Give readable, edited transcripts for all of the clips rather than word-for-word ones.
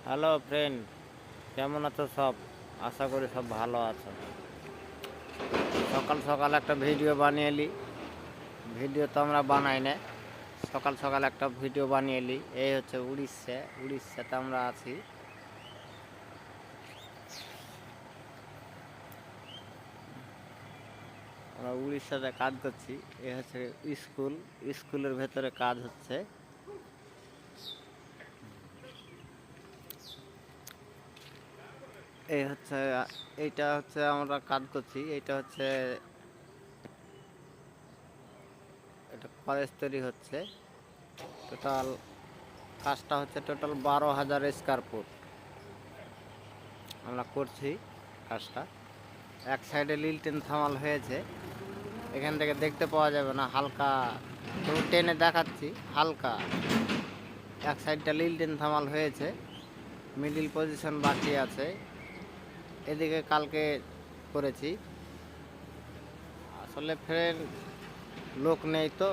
Hello friend, কেমন আছো সব? আশা করি সব ভালো আছো। সকাল সকাল একটা ভিডিও বানিয়ে এলি। ভিডিও তো আমরা বানাই না, সকাল সকাল একটা ভিডিও বানিয়ে এলি। এই হচ্ছে উড়িষ্যাতে আমরা আছি। আমরা উড়িষ্যাতে কাজ করছি। এ হচ্ছে স্কুলের ভেতরে কাজ হচ্ছে। এইটা হচ্ছে আমরা কাজ করছি। এটা কলেজ তৈরি হচ্ছে। টোটাল কাজটা হচ্ছে 12,000 স্কোয়ার ফুট আমরা করছি কাজটা। এক সাইডে লিল্টেন থামাল হয়েছে, এখান থেকে দেখতে পাওয়া যাবে না, হালকা একটু টেনে দেখাচ্ছি। হালকা এক সাইডটা লিল্টেন থামাল হয়েছে, মিডিল পজিশন বাকি আছে। এদিকে কালকে করেছি। আসলে ফ্রেন্ড লোক নেই তো,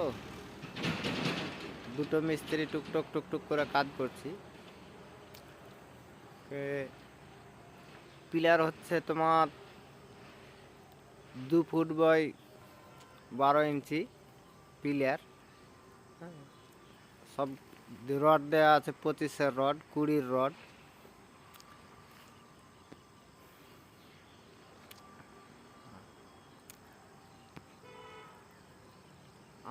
দুটো মিস্ত্রি টুকটুক করে কাজ করছি। পিলার হচ্ছে তোমার 2 ফুট বাই 12 ইঞ্চি পিলার। সব রড দেওয়া আছে, 25-এর রড, 20-র রড।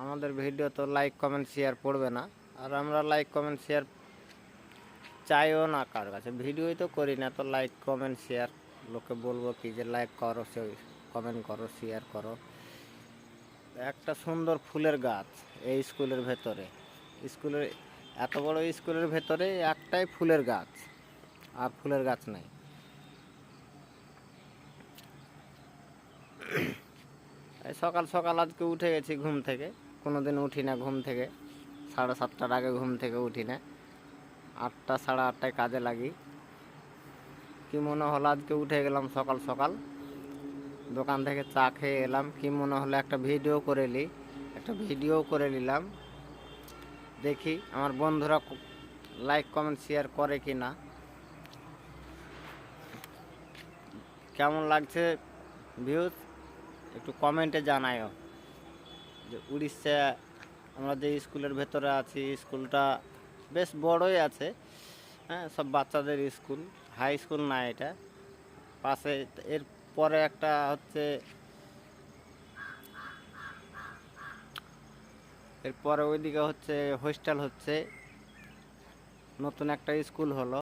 আমাদের ভিডিও তো লাইক কমেন্ট শেয়ার পড়বে না, আর আমরা লাইক কমেন্ট শেয়ার চাইও না কার কাছে। ভিডিওই তো করি না, তো লাইক কমেন্ট শেয়ার লোকে বলবো কি যে লাইক করো, কমেন্ট করো, শেয়ার করো। একটা সুন্দর ফুলের গাছ এই স্কুলের ভেতরে। স্কুলের এত বড় স্কুলের ভেতরে একটাই ফুলের গাছ, আর ফুলের গাছ নাই। সকাল সকাল আজকে উঠে গেছি ঘুম থেকে। কোনো দিন উঠি না ঘুম থেকে, 7:30টার আগে ঘুম থেকে উঠি না। 8টা 8:30টায় কাজে লাগি। কি মনে হলো আজকে উঠে গেলাম সকাল সকাল, দোকান থেকে চা খেয়ে এলাম। কি মনে হলো একটা ভিডিও করে নিলাম। দেখি আমার বন্ধুরা লাইক কমেন্ট শেয়ার করে কি না, কেমন লাগছে ভিউজ একটু কমেন্টে জানায়ও। যে উড়িষ্যা আমরা যে স্কুলের ভেতরে আছি, স্কুলটা বেশ বড়ই আছে। হ্যাঁ, সব বাচ্চাদের স্কুল, হাই স্কুল না এটা। পাশে এর পরে একটা হচ্ছে, এরপরে ওইদিকে হচ্ছে হোস্টেল হচ্ছে, নতুন একটা স্কুল হলো।